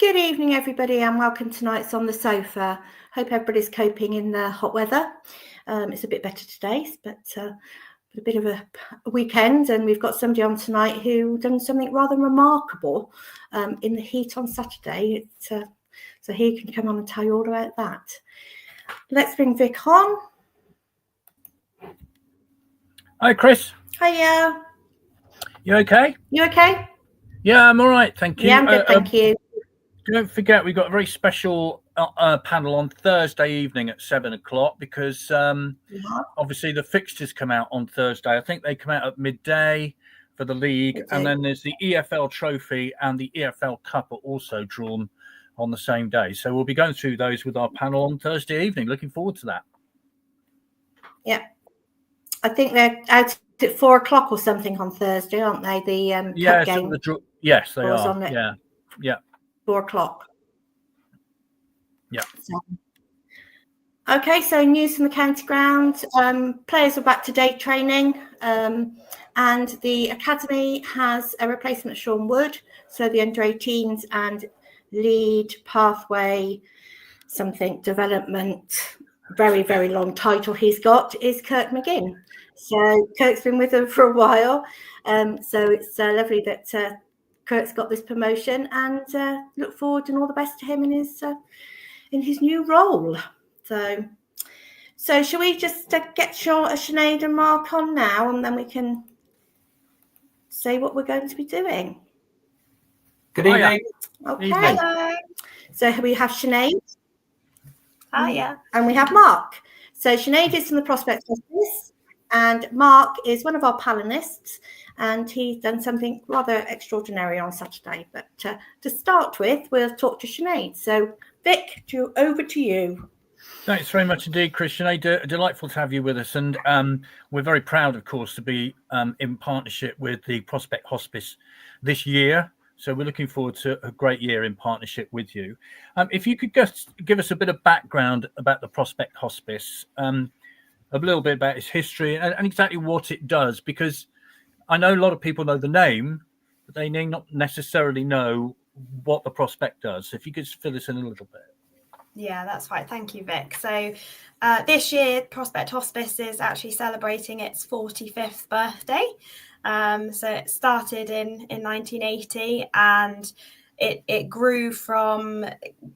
Good evening, everybody, and welcome to Nights on the Sofa. Hope everybody's coping in the hot weather. It's a bit better today, but a bit of a weekend, and we've got somebody on tonight who done something rather remarkable in the heat on Saturday. So he can come on and tell you all about that. Let's bring Vic on. Hi, Chris. Hiya. You okay? You okay? Yeah, I'm all right, thank you. Yeah, I'm good, thank you. Don't forget, we've got a very special panel on Thursday evening at 7 o'clock because obviously the fixtures come out on Thursday. I think they come out at midday for the league, and then there's the EFL Trophy and the EFL Cup are also drawn on the same day. So we'll be going through those with our panel on Thursday evening. Looking forward to that. Yeah, I think they're out at 4 o'clock or something on Thursday, aren't they? The cup game. Yes, they are. Yeah. 4 o'clock. Yeah. Okay, so news from the county ground. Players are back to date training, and the academy has a replacement of Sean Wood. So the under 18s and lead pathway something development, very, very long title he's got, is Kirk McGinn. So Kirk's been with them for a while. So it's lovely that Kirk's got this promotion, and look forward and all the best to him in his new role. So shall we just get Sinead and Mark on now, and then we can say what we're going to be doing. Good evening. Okay. Hello. So we have Sinead. Hiya. And we have Mark. So Sinead is from the Prospect Hospice, and Mark is one of our panelists, and he's done something rather extraordinary on Saturday. But to start with, we'll talk to Sinead. So Vic, over to you. Thanks very much indeed, Chris. Sinead, delightful to have you with us. And we're very proud, of course, to be in partnership with the Prospect Hospice this year. So we're looking forward to a great year in partnership with you. If you could just give us a bit of background about the Prospect Hospice, a little bit about its history and exactly what it does, because I know a lot of people know the name, but they may not necessarily know what the Prospect does. So if you could fill us in a little bit. Yeah, that's right. Thank you, Vic. So this year, Prospect Hospice is actually celebrating its 45th birthday. So it started in 1980, and it grew from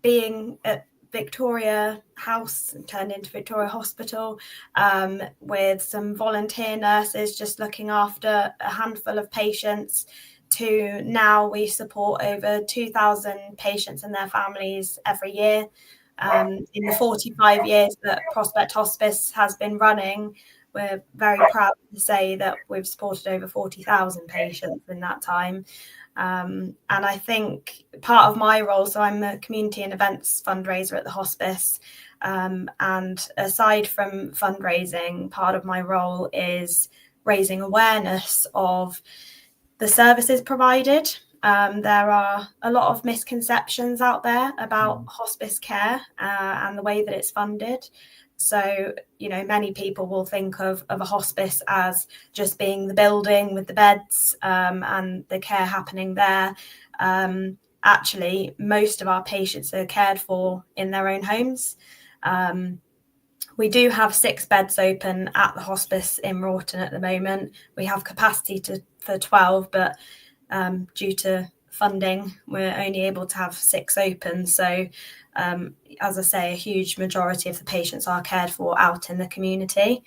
being at Victoria House and turned into Victoria Hospital, with some volunteer nurses just looking after a handful of patients, to now we support over 2,000 patients and their families every year. In the 45 years that Prospect Hospice has been running, we're very proud to say that we've supported over 40,000 patients in that time. And I think part of my role, so I'm a community and events fundraiser at the hospice. And aside from fundraising, part of my role is raising awareness of the services provided. There are a lot of misconceptions out there about hospice care and the way that it's funded. So, many people will think of a hospice as just being the building with the beds and the care happening there. Actually, most of our patients are cared for in their own homes. We do have 6 beds open at the hospice in Wroughton at the moment. We have capacity for 12, but due to funding, we're only able to have 6 open. So, as I say, a huge majority of the patients are cared for out in the community.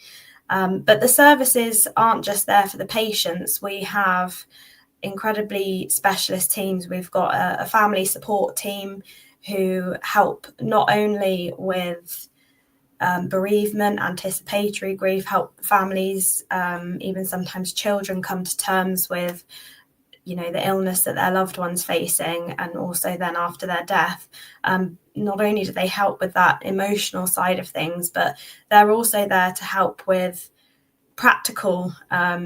But the services aren't just there for the patients. We have incredibly specialist teams. We've got a family support team who help not only with bereavement, anticipatory grief, help families, even sometimes children, come to terms with the illness that their loved one's facing, and also then after their death. Not only do they help with that emotional side of things, but they're also there to help with practical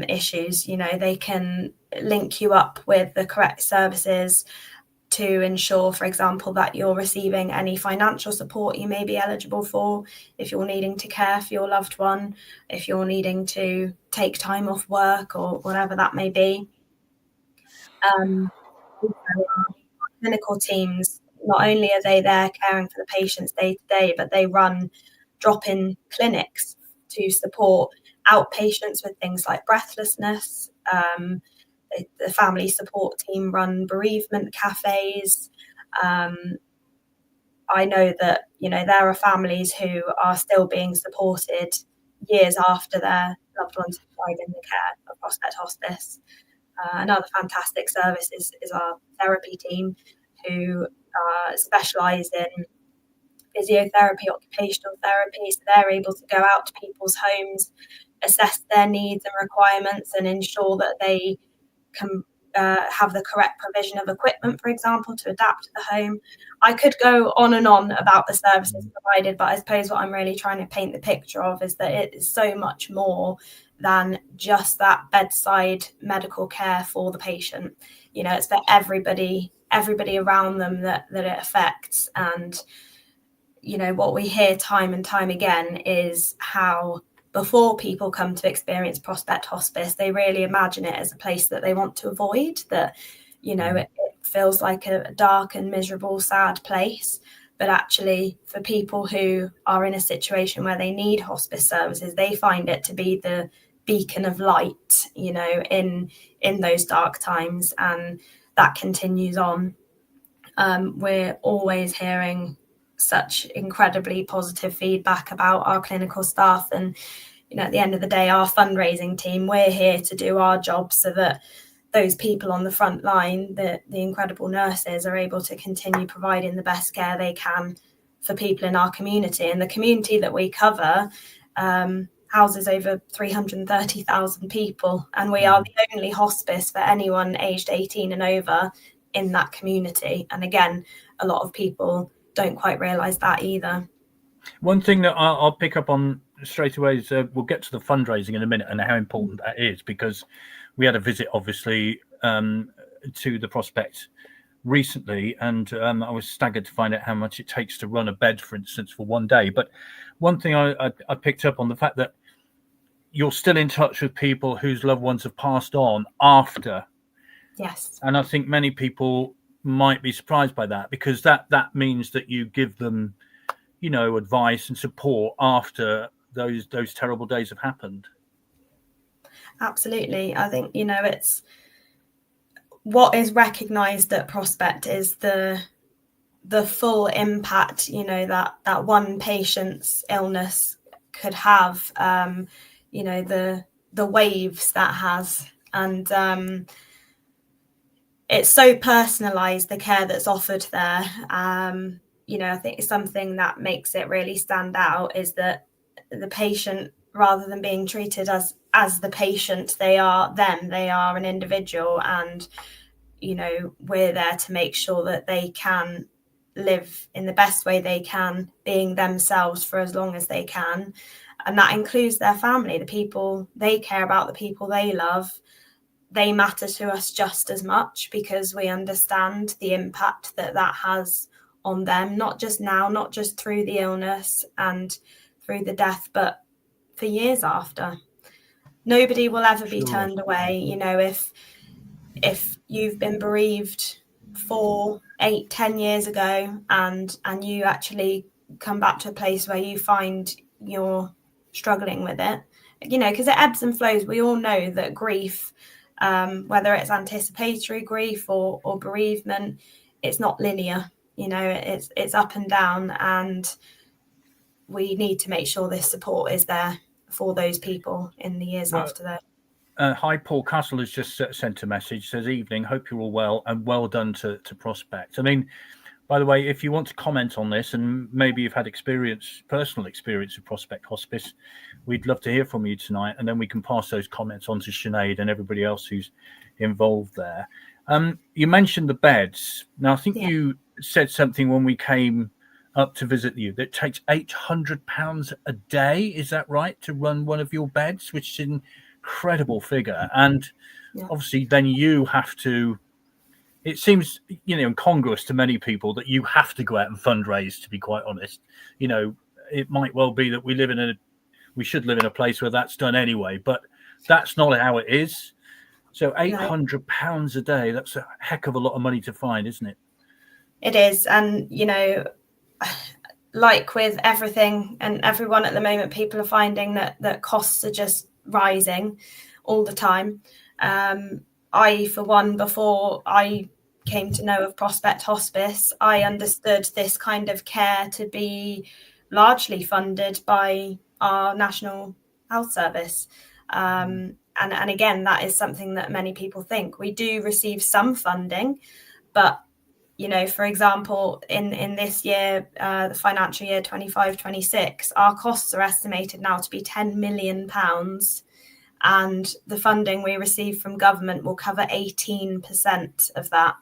issues. They can link you up with the correct services to ensure, for example, that you're receiving any financial support you may be eligible for if you're needing to care for your loved one, if you're needing to take time off work or whatever that may be. Clinical teams not only are they there caring for the patients day to day, but they run drop-in clinics to support outpatients with things like breathlessness. The family support team run bereavement cafes. I know that, there are families who are still being supported years after their loved ones have died in the care of Prospect Hospice. Another fantastic service is our therapy team, who specialise in physiotherapy, occupational therapy. So they're able to go out to people's homes, assess their needs and requirements, and ensure that they can have the correct provision of equipment, for example, to adapt to the home. I could go on and on about the services provided, but I suppose what I'm really trying to paint the picture of is that it is so much more than just that bedside medical care for the patient. It's for everybody around them that it affects. And what we hear time and time again is how, before people come to experience Prospect Hospice, they really imagine it as a place that they want to avoid, that, it feels like a dark and miserable, sad place. But actually, for people who are in a situation where they need hospice services, they find it to be the beacon of light, in those dark times. And that continues on. We're always hearing such incredibly positive feedback about our clinical staff, and at the end of the day, our fundraising team, we're here to do our job so that those people on the front line, the incredible nurses, are able to continue providing the best care they can for people in our community. And the community that we cover houses over 330,000 people, and we are the only hospice for anyone aged 18 and over in that community. And again, a lot of people don't quite realise that either. One thing that I'll pick up on straight away is we'll get to the fundraising in a minute and how important that is, because we had a visit, obviously, to the Prospect recently, and I was staggered to find out how much it takes to run a bed, for instance, for one day. But one thing I picked up on the fact that you're still in touch with people whose loved ones have passed on after. Yes. And I think many people might be surprised by that, because that means that you give them, advice and support after those terrible days have happened. Absolutely. I think, it's what is recognised at Prospect is the full impact, that one patient's illness could have, the waves that has. And it's so personalised, the care that's offered there. I think it's something that makes it really stand out is that the patient, rather than being treated as the patient, they are an individual, and we're there to make sure that they can live in the best way they can, being themselves for as long as they can. And that includes their family, the people they care about, the people they love. They matter to us just as much, because we understand the impact that has on them, not just now, not just through the illness and through the death, but for years after. Nobody will ever be turned away. If you've been bereaved 4, 8, 10 years ago, and you actually come back to a place where you find you're struggling with it, because it ebbs and flows. We all know that grief, whether it's anticipatory grief or bereavement, it's not linear. It's up and down, and we need to make sure this support is there for those people in the years after that. Hi, Paul Castle has just sent a message, says, evening, hope you're all well, and well done to Prospect. I mean, by the way, if you want to comment on this, and maybe you've had personal experience of Prospect Hospice, we'd love to hear from you tonight, and then we can pass those comments on to Sinead and everybody else who's involved there. You mentioned the beds. Now, I think you said something when we came up to visit you that it takes £800 a day. Is that right, to run one of your beds, which is an incredible figure? And obviously then you have to, it seems, incongruous to many people that you have to go out and fundraise, to be quite honest. It might well be that we should live in a place where that's done anyway, but that's not how it is. So £800 a day, that's a heck of a lot of money to find, isn't it? It is. And, you know, like with everything and everyone at the moment, people are finding that costs are just rising all the time. I, for one, before I came to know of Prospect Hospice, I understood this kind of care to be largely funded by our National Health Service. And again, that is something that many people think. We do receive some funding, but, you know, for example, in this year, the financial year 25-26, our costs are estimated now to be £10 million. And the funding we receive from government will cover 18% of that.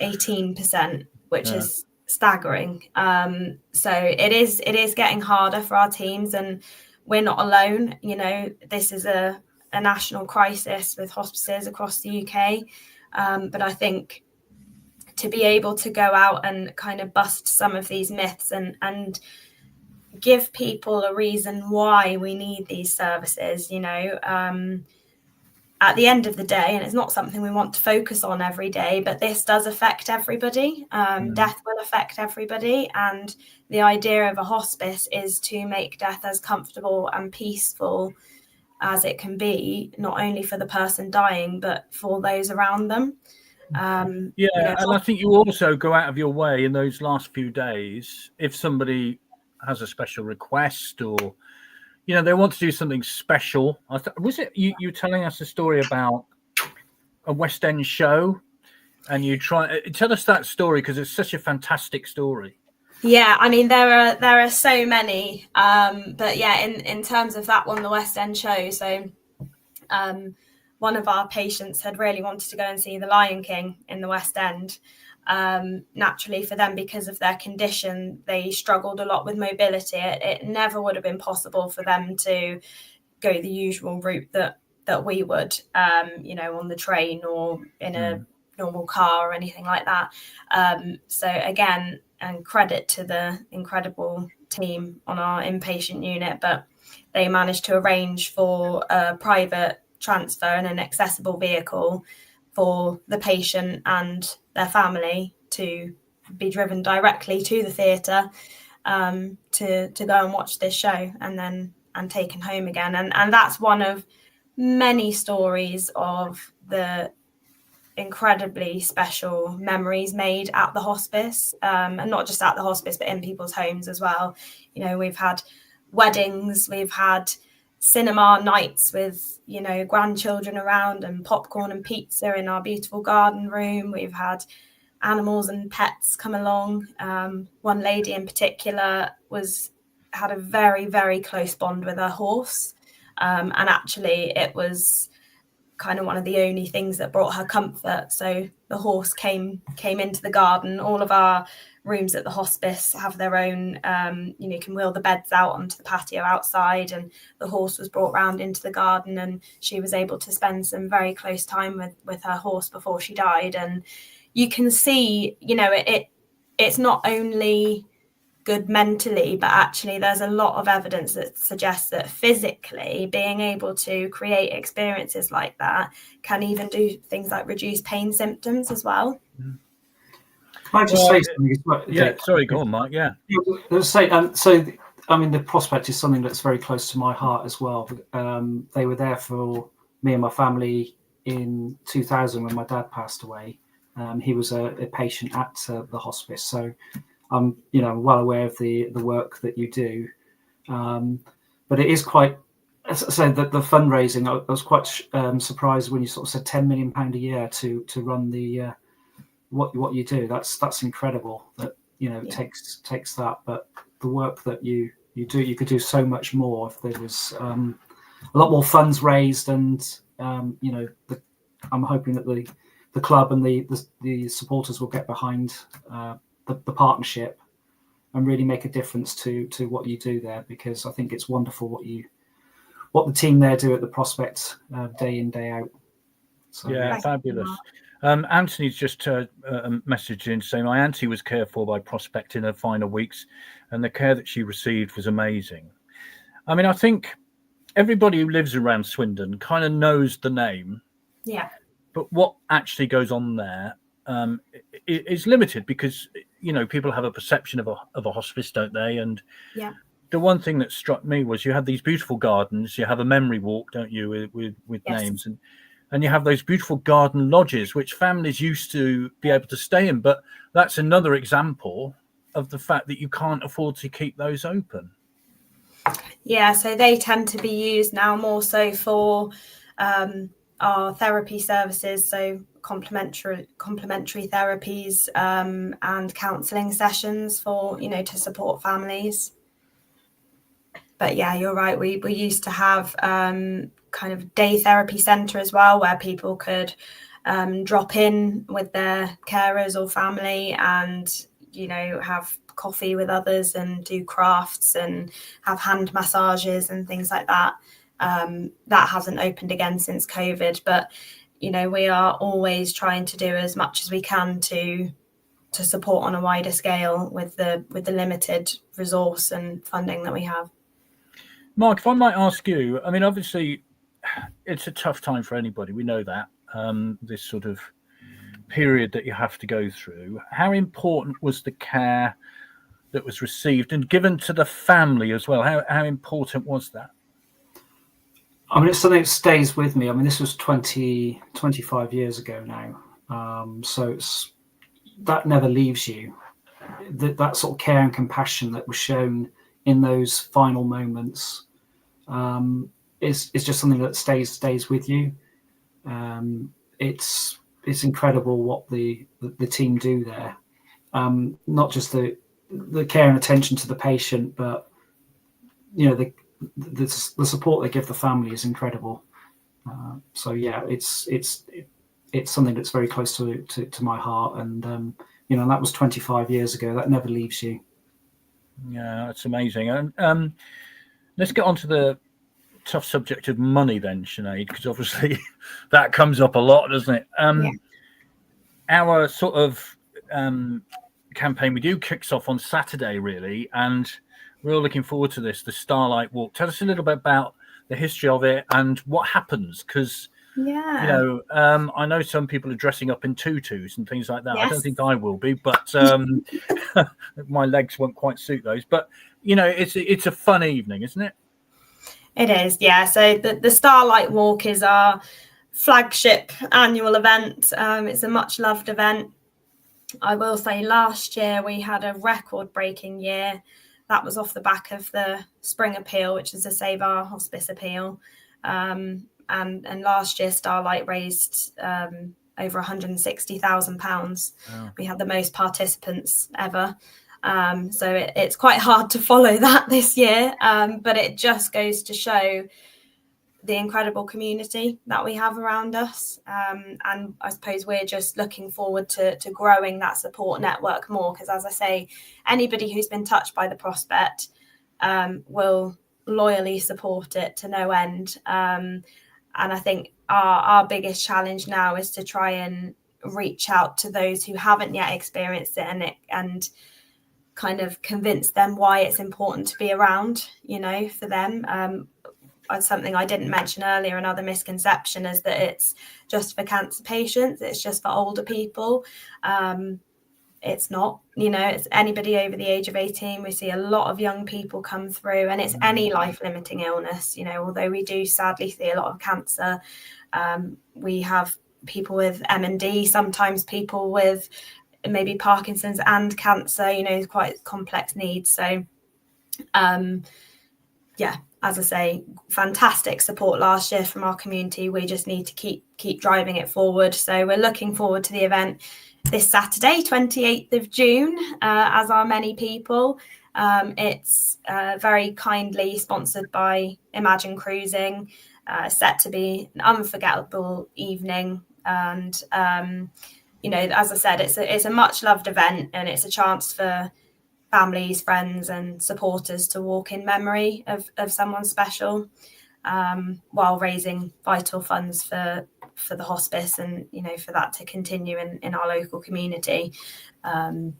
18%, which is staggering. So it is getting harder for our teams, and we're not alone. You know, this is a national crisis with hospices across the UK. But I think to be able to go out and kind of bust some of these myths and give people a reason why we need these services, you know, at the end of the day, and it's not something we want to focus on every day, but this does affect everybody. Death will affect everybody. And the idea of a hospice is to make death as comfortable and peaceful as it can be, not only for the person dying, but for those around them. And I think you also go out of your way in those last few days, if somebody has a special request or, you know, they want to do something special. Was it you telling us a story about a West End show, and you tell us that story because it's such a fantastic story. Yeah, I mean, there are so many, but yeah, in terms of that one, the West End show. So one of our patients had really wanted to go and see The Lion King in the West End. Naturally for them, because of their condition, they struggled a lot with mobility. It never would have been possible for them to go the usual route that we would, you know, on the train or in a normal car or anything like that. So again, and credit to the incredible team on our inpatient unit, but they managed to arrange for a private transfer in an accessible vehicle for the patient and their family to be driven directly to the theatre to go and watch this show and taken home again. And that's one of many stories of the incredibly special memories made at the hospice, and not just at the hospice, but in people's homes as well. You know, we've had weddings, we've had cinema nights with, you know, grandchildren around and popcorn and pizza in our beautiful garden room. We've had animals and pets come along. One lady in particular had a very, very close bond with her horse. And actually it was kind of one of the only things that brought her comfort. So the horse came into the garden. All of our rooms at the hospice have their own, you know, you can wheel the beds out onto the patio outside, and the horse was brought round into the garden, and she was able to spend some very close time with her horse before she died. And you can see, you know, it's not only good mentally, but actually there's a lot of evidence that suggests that physically being able to create experiences like that can even do things like reduce pain symptoms as well. Can I just say something as well? Yeah, sorry, go on, Mark. Yeah. So, I mean, the Prospect is something that's very close to my heart as well. They were there for me and my family in 2000 when my dad passed away. He was a patient at the hospice, so I'm, you know, well aware of the work that you do. But it is quite. So the fundraising, I was quite surprised when you sort of said £10 million a year to run the what you do. That's incredible. That, you know, it takes that, but the work that you do, you could do so much more if there was a lot more funds raised, and you know, I'm hoping that the club and the supporters will get behind the partnership and really make a difference to what you do there, because I think it's wonderful what the team there do at the Prospect day in, day out. So, yeah, fabulous. Anthony's just messaged in saying my auntie was cared for by Prospect in her final weeks, and the care that she received was amazing. I mean, I think everybody who lives around Swindon kind of knows the name. Yeah. But what actually goes on there is limited because, you know, people have a perception of a hospice, don't they? And Yeah. the one thing that struck me was you have these beautiful gardens. You have a memory walk, don't you, with Yes. names, and you have those beautiful garden lodges which families used to be able to stay in. But that's another example of the fact that you can't afford to keep those open. Yeah, so they tend to be used now more so for our therapy services, so complementary therapies and counselling sessions for, you know, to support families. But yeah, you're right. We used to have kind of day therapy centre as well, where people could drop in with their carers or family and, you know, have coffee with others and do crafts and have hand massages and things like that. That hasn't opened again since COVID, but, you know, we are always trying to do as much as we can to support on a wider scale with the limited resource and funding that we have. Mark, if I might ask you, I mean, obviously, it's a tough time for anybody. We know that, this sort of period that you have to go through. How important was the care that was received and given to the family as well? How important was that? I mean, it's something that stays with me. I mean, this was 25 years ago now. So that never leaves you. That sort of care and compassion that was shown in those final moments is just something that stays with you. It's incredible what the team do there. Not just the care and attention to the patient, but, you know, the support they give the family is incredible. So yeah, it's something that's very close to my heart, and you know, that was 25 years ago. That never leaves you. Yeah, that's amazing. And let's get on to the tough subject of money then, Sinead, because obviously that comes up a lot, doesn't it? Yeah. Our sort of campaign we do kicks off on Saturday, really, and we're all looking forward to this, the Starlight Walk. Tell us a little bit about the history of it and what happens, because Yeah. you know, I know some people are dressing up in tutus and things like that. Yes. I don't think I will be, but my legs won't quite suit those. But you know, it's a fun evening, isn't it? It is, yeah. So the Starlight Walk is our flagship annual event. It's a much loved event. I will say last year we had a record-breaking year. That was off the back of the Spring Appeal, which is a Save Our Hospice appeal. And last year Starlight raised over £160,000. Wow. We had the most participants ever. So it's quite hard to follow that this year, but it just goes to show the incredible community that we have around us. And I suppose we're just looking forward to growing that support network more, because as I say, anybody who's been touched by the prospect will loyally support it to no end. And I think our biggest challenge now is to try and reach out to those who haven't yet experienced it and kind of convince them why it's important to be around, you know, for them. Something I didn't mention earlier, another misconception is that it's just for cancer patients, it's just for older people. It's not, you know, it's anybody over the age of 18. We see a lot of young people come through, and it's any life-limiting illness, you know, although we do sadly see a lot of cancer. We have people with MND, sometimes people with maybe Parkinson's and cancer, you know, quite complex needs. So, yeah, as I say, fantastic support last year from our community. We just need to keep driving it forward. So we're looking forward to the event this Saturday, 28th of June, as are many people. It's very kindly sponsored by Imagine Cruising, set to be an unforgettable evening. And, you know, as I said, it's a much loved event, and it's a chance for families, friends and supporters to walk in memory of someone special, while raising vital funds for the hospice, and, you know, for that to continue in our local community. Can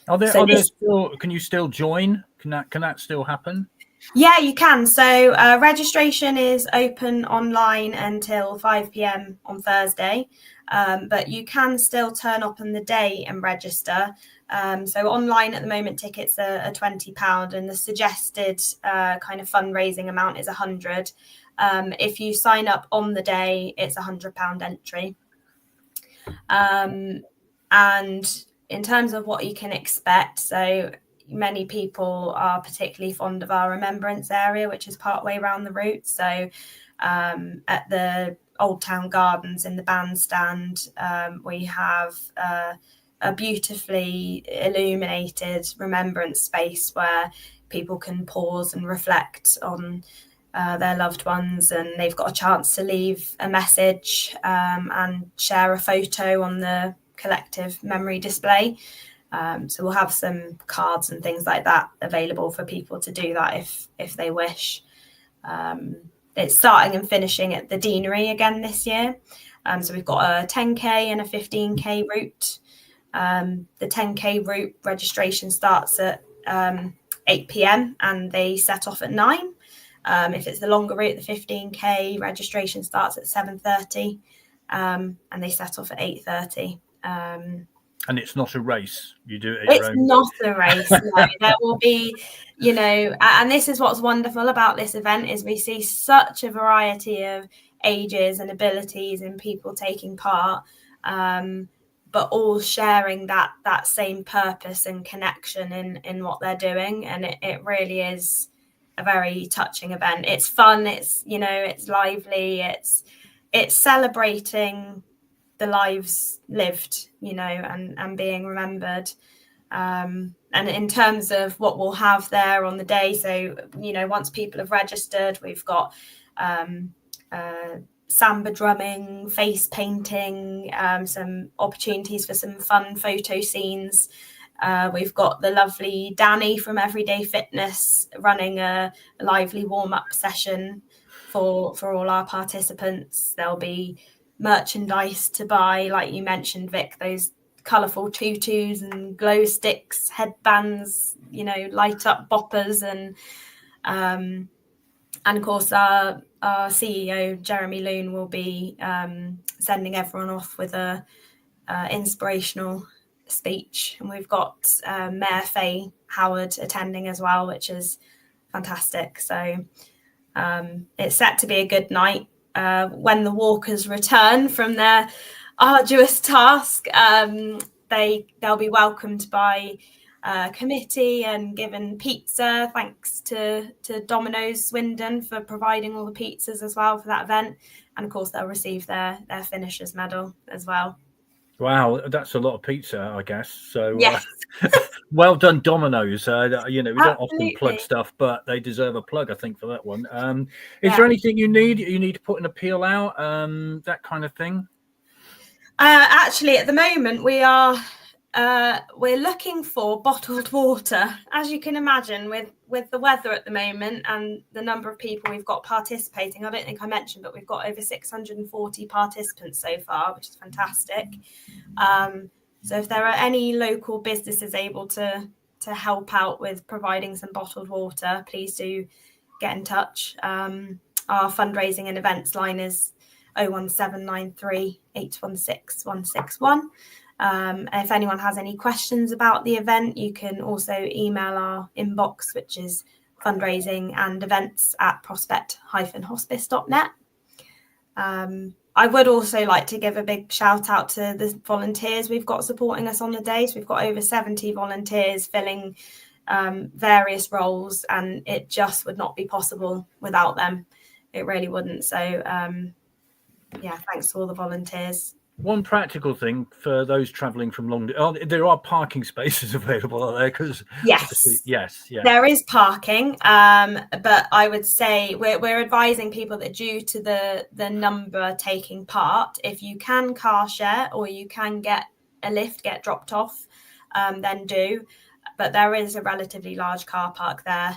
you still join? Can that still happen? Yeah, you can. So registration is open online until 5 p.m. on Thursday. but you can still turn up on the day and register. So online at the moment, tickets are £20, and the suggested kind of fundraising amount is £100. If you sign up on the day, it's £100 entry. And in terms of what you can expect, so many people are particularly fond of our remembrance area, which is partway around the route. So at the Old Town Gardens in the bandstand, we have a beautifully illuminated remembrance space where people can pause and reflect on their loved ones, and they've got a chance to leave a message and share a photo on the collective memory display. So we'll have some cards and things like that available for people to do that if they wish. It's starting and finishing at the Deanery again this year. So we've got a 10k and a 15k route. The 10k route registration starts at 8 p.m. and they set off at 9. If it's the longer route, the 15k registration starts at 7:30 and they set off at 8:30. And it's not a race. You do it at your own. It's not a race. No. There will be, and this is what's wonderful about this event is we see such a variety of ages and abilities and people taking part, but all sharing that same purpose and connection in what they're doing. And it really is a very touching event. It's fun. It's, it's lively. It's celebrating the lives lived, and being remembered. And in terms of what we'll have there on the day, so, once people have registered, we've got samba drumming, face painting, some opportunities for some fun photo scenes. We've got the lovely Danny from Everyday Fitness running a lively warm-up session for all our participants. There'll be merchandise to buy, like you mentioned, Vic, those colourful tutus and glow sticks, headbands, light up boppers, and of course our CEO Jeremy Loon will be sending everyone off with a inspirational speech, and we've got Mayor Faye Howard attending as well, which is fantastic. So it's set to be a good night. When the walkers return from their arduous task, they'll be welcomed by committee and given pizza, thanks to Domino's Swindon for providing all the pizzas as well for that event. And of course they'll receive their finishers medal as well. Wow, that's a lot of pizza, I guess. So yes. Well done, Domino's. We don't often Absolutely. plug stuff, but they deserve a plug, I think, for that one. Is there anything you need to put an appeal out, that kind of thing? Actually, at the moment, we're looking for bottled water. As you can imagine, with the weather at the moment and the number of people we've got participating, I don't think I mentioned, but we've got over 640 participants so far, which is fantastic. So if there are any local businesses able to help out with providing some bottled water, please do get in touch. Our fundraising and events line is 01793 816 161. If anyone has any questions about the event, you can also email our inbox, which is fundraising&events@prospect-hospice.net. I would also like to give a big shout out to the volunteers we've got supporting us on the day. So we've got over 70 volunteers filling various roles, and it just would not be possible without them. It really wouldn't. So thanks to all the volunteers. One practical thing for those travelling from long, there are parking spaces available, are there? Yes, there is parking, but I would say we're advising people that due to the number taking part, if you can car share or you can get a lift, get dropped off, then do. But there is a relatively large car park there,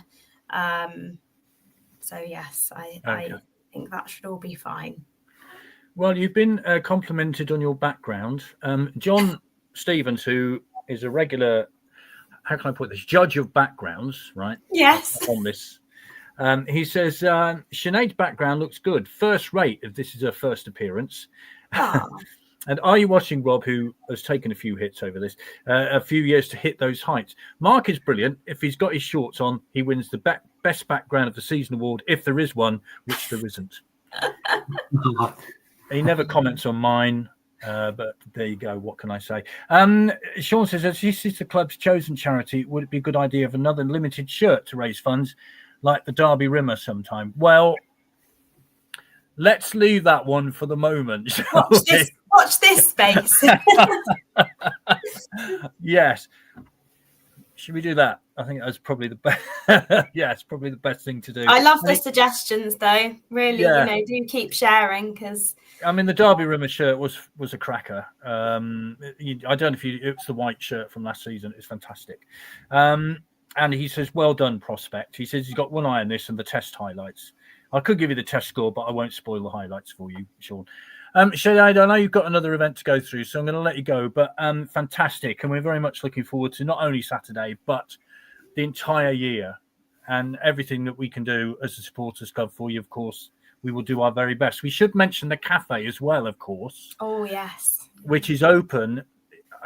so yes, I think that should all be fine. Well, you've been complimented on your background. John Stevens, who is a regular, how can I put this, judge of backgrounds, right? Yes. On this. He says, Sinead's background looks good. First rate, if this is her first appearance. And are you watching Rob, who has taken a few hits over this, a few years to hit those heights? Mark is brilliant. If he's got his shorts on, he wins the best background of the season award, if there is one, which there isn't. He never comments on mine, but there you go. What can I say? Sean says, as this is the club's chosen charity, would it be a good idea of another limited shirt to raise funds, like the Derby Rimmer sometime? Well, let's leave that one for the moment. Watch this space. Yes. Should we do that? I think that's probably the best. Yeah, it's probably the best thing to do. I love the suggestions, though. Really, do keep sharing, because I mean, the Derby Rimmer shirt was a cracker. I don't know if it's the white shirt from last season. It's fantastic. And he says, well done, Prospect. He says he's got one eye on this and the test highlights. I could give you the test score, but I won't spoil the highlights for you, Sean. Sinead, I know you've got another event to go through, so I'm going to let you go. But fantastic. And we're very much looking forward to not only Saturday, but the entire year, and everything that we can do as a supporters club for you. Of course, we will do our very best. We should mention the cafe as well, of course. Oh, yes. Which is open.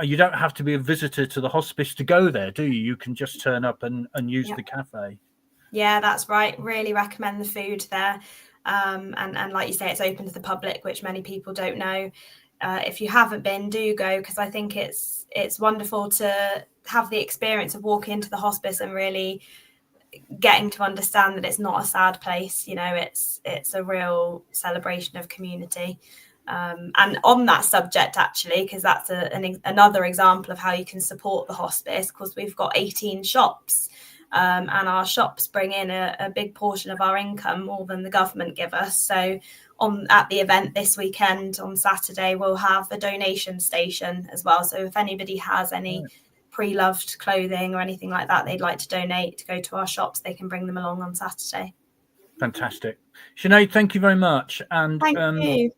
You don't have to be a visitor to the hospice to go there, do you? You can just turn up and use the cafe. Yeah, that's right. Really recommend the food there. And like you say, it's open to the public, which many people don't know. If you haven't been, do go, because I think it's wonderful to have the experience of walking into the hospice and really getting to understand that it's not a sad place. You know, it's a real celebration of community. And on that subject, actually, because that's another example of how you can support the hospice, because we've got 18 shops. And our shops bring in a big portion of our income, more than the government give us. So at the event this weekend on Saturday, we'll have a donation station as well. So if anybody has any pre-loved clothing or anything like that they'd like to donate to go to our shops, they can bring them along on Saturday. Fantastic. Sinead, thank you very much. And thank you.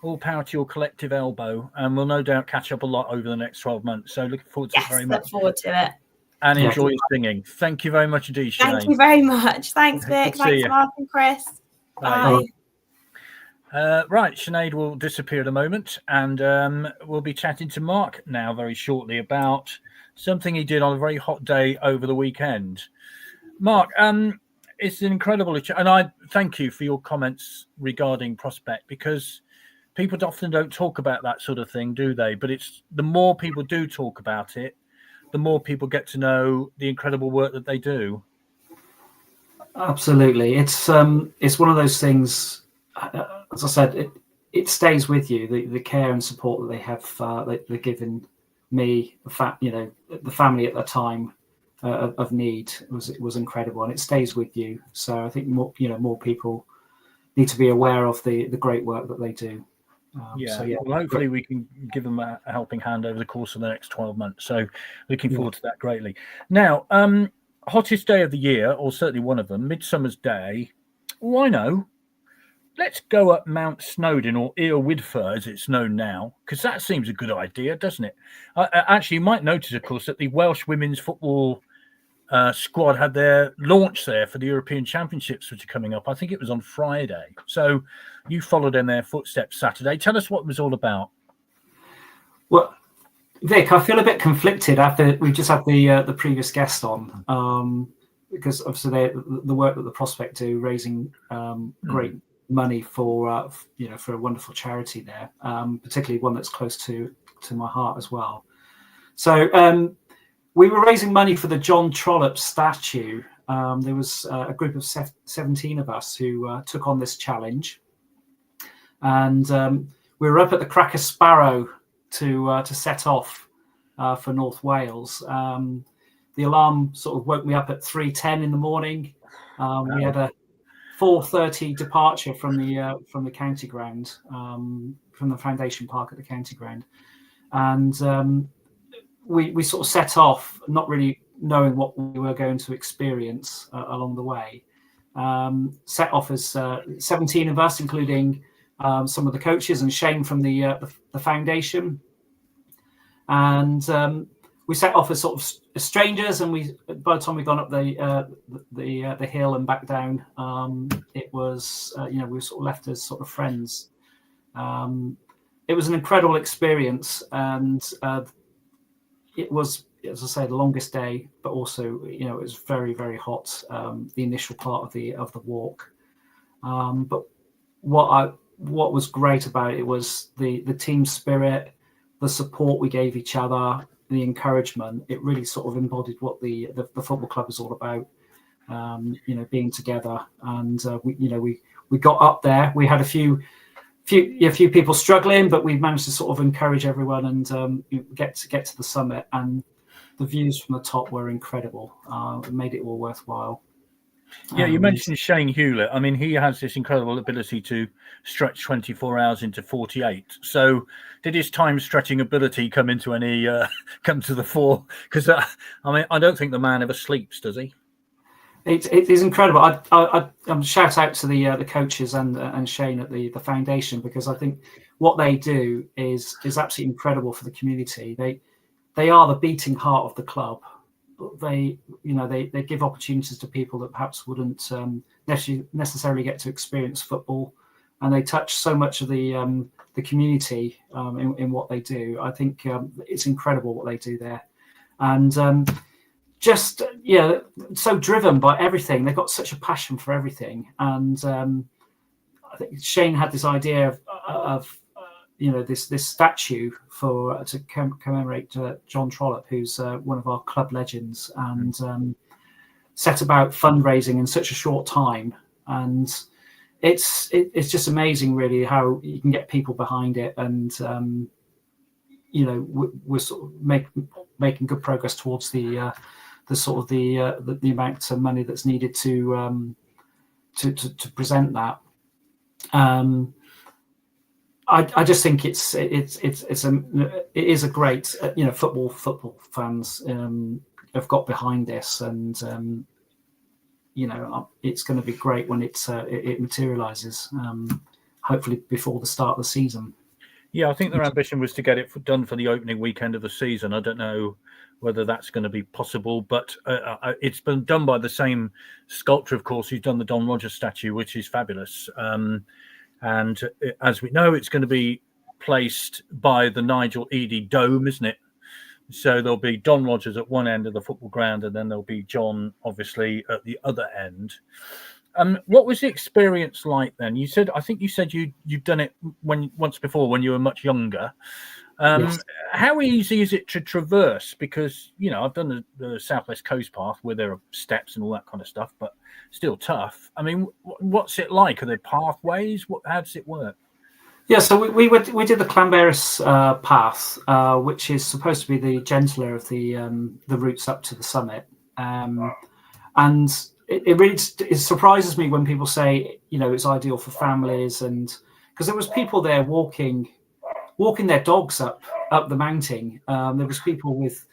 All power to your collective elbow. And we'll no doubt catch up a lot over the next 12 months. So looking forward to it very much. Look forward to it. And enjoy your singing. Thank you very much indeed, Sinead. Thank you very much. Thanks, Vic. Thanks, Mark and Chris. Bye. Right, Sinead will disappear in a moment, and we'll be chatting to Mark now very shortly about something he did on a very hot day over the weekend. Mark, it's an incredible, and I thank you for your comments regarding Prospect, because people often don't talk about that sort of thing, do they? But it's the more people do talk about it, the more people get to know the incredible work that they do. Absolutely. It's one of those things, as I said, it stays with you, the care and support that they have, they're giving me, the family at the time of need was incredible, and it stays with you. So I think more people need to be aware of the great work that they do. Well, hopefully we can give them a helping hand over the course of the next 12 months. So looking forward to that greatly. Now, hottest day of the year, or certainly one of them, Midsummer's Day. Why no? Let's go up Mount Snowdon, or Ire Widfer as it's known now, because that seems a good idea, doesn't it? Actually, you might notice, of course, that the Welsh women's football squad had their launch there for the European Championships, which are coming up. I think it was on Friday. So you followed in their footsteps Saturday. Tell us what it was all about. Well, Vic, I feel a bit conflicted after we just had the previous guest on, because obviously the work that the Prospect do, raising great money for a wonderful charity there, particularly one that's close to my heart as well. So we were raising money for the John Trollope statue. There was a group of 17 of us who took on this challenge, and we were up at the Cracker Sparrow to set off for North Wales. The alarm sort of woke me up at 3:10 in the morning. We had a 4:30 departure from the county ground, from the foundation park at the county ground, and we sort of set off, not really knowing what we were going to experience along the way. Set off as 17 of us, including some of the coaches and Shane from the foundation, and we set off as sort of strangers. And by the time we got up the hill and back down, it was we were sort of left as sort of friends. an incredible experience, and it was, as I say, the longest day, but also, it was very, very hot. The initial part of the walk, but what was great about it was the team spirit, the support we gave each other, the encouragement. It really sort of embodied what the football club is all about. Being together, and we got up there. We had a few people struggling, but we managed to sort of encourage everyone and get to the summit. And the views from the top were incredible. It made it all worthwhile. Yeah, you mentioned Shane Hewlett. I mean, he has this incredible ability to stretch 24 hours into 48. So did his time stretching ability come to the fore? Because I don't think the man ever sleeps, does he? It is incredible. I shout out to the coaches and Shane at the foundation, because I think what they do is absolutely incredible for the community. They are the beating heart of the club. They give opportunities to people that perhaps wouldn't necessarily get to experience football, and they touch so much of the community in what they do. I think it's incredible what they do there, and so driven by everything. They've got such a passion for everything, and I think Shane had this idea of this statue to commemorate John Trollope, who's one of our club legends, and set about fundraising in such a short time. And it's just amazing, really, how you can get people behind it, and we're sort of making good progress towards the amount of money that's needed to present to present that. I just think it is a great, football fans have got behind this, and it's going to be great when it materializes, hopefully before the start of the season. Yeah, I think their ambition was to get it done for the opening weekend of the season. I don't know whether that's going to be possible, but it's been done by the same sculptor, of course, who's done the Don Rogers statue, which is fabulous. And as we know, it's going to be placed by the Nigel Eady Dome, isn't it? So there'll be Don Rogers at one end of the football ground, and then there'll be John, obviously, at the other end. What was the experience like then? I think you said you've done it once before when you were much younger. Yes. How easy is it to traverse? Because, I've done the Southwest Coast Path where there are steps and all that kind of stuff, but still tough. I mean, what's it like? Are there pathways? How does it work? Yeah, so we did the Llanberis path, which is supposed to be the gentler of the routes up to the summit. And it really surprises me when people say, it's ideal for families, and because there was people there walking their dogs up the mountain. There was people with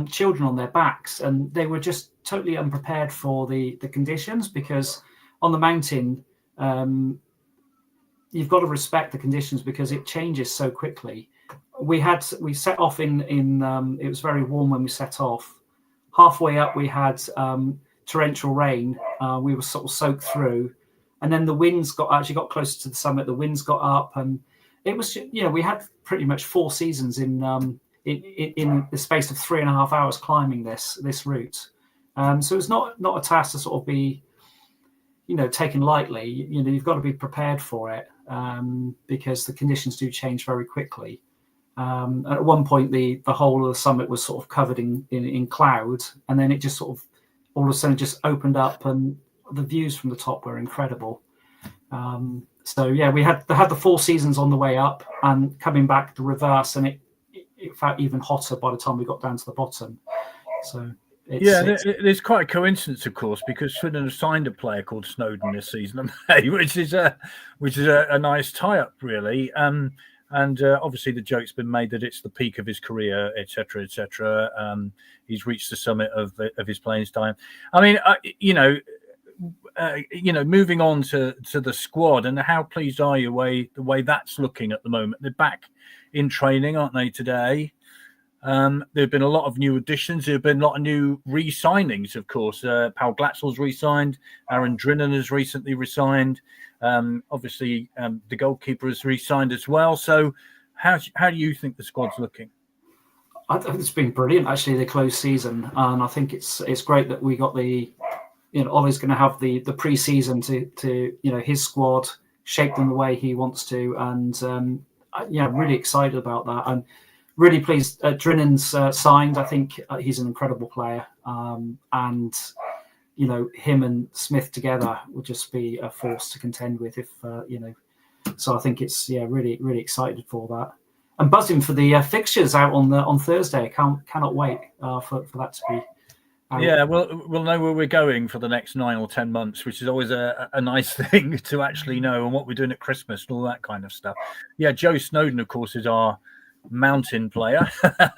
children on their backs, and they were just totally unprepared for the conditions, because on the mountain, you've got to respect the conditions because it changes so quickly. We set off in it was very warm when we set off. Halfway up, we had torrential rain. We were sort of soaked through, and then the winds got closer to the summit. The winds got up, and it was, we had pretty much 4 seasons in the space of 3.5 hours climbing this route. So it's not a task to sort of be, taken lightly. You've got to be prepared for it, because the conditions do change very quickly. At one point, the whole of the summit was sort of covered in cloud, and then it just sort of all of a sudden just opened up, and the views from the top were incredible. So yeah, they had the 4 seasons on the way up, and coming back the reverse, and it felt even hotter by the time we got down to the bottom. So there's quite a coincidence, of course, because Swindon have signed a player called Snowden this season, which is a nice tie-up, really. And obviously the joke's been made that it's the peak of his career, etc., etc. He's reached the summit of his playing time. I mean, moving on to the squad, and how pleased are you the way that's looking at the moment? They're back in training, aren't they, today? There have been a lot of new additions. There have been a lot of new re-signings, of course. Paul Glatzel's re-signed. Aaron Drinan has recently re-signed. Obviously, the goalkeeper has re-signed as well. So how do you think the squad's looking? I think it's been brilliant, actually, the close season. And I think it's great that we got Ollie's going to have the pre-season to his squad, shape them the way he wants to. And really excited about that. I'm really pleased. Drinan's signed. I think he's an incredible player. And him and Smith together will just be a force to contend with So I think it's really, really excited for that. And buzzing for the fixtures out on Thursday. Cannot wait for that to be. Yeah, we'll know where we're going for the next 9 or 10 months, which is always a nice thing to actually know, and what we're doing at Christmas and all that kind of stuff. Yeah, Joe Snowden, of course, is our mountain player,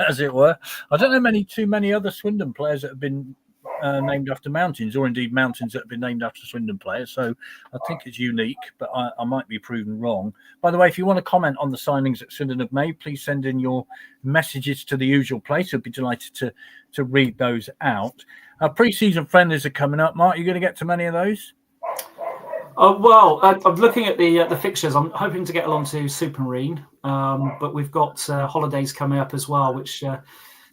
as it were. I don't know too many other Swindon players that have been named after mountains, or indeed mountains that have been named after Swindon players. So I think it's unique, but I might be proven wrong. By the way, if you want to comment on the signings that Swindon have made, please send in your messages to the usual place. I'd be delighted to read those out. Our pre-season friendlies are coming up. Mark, you going to get to many of those? I'm looking at the fixtures. I'm hoping to get along to Supermarine, but we've got holidays coming up as well, which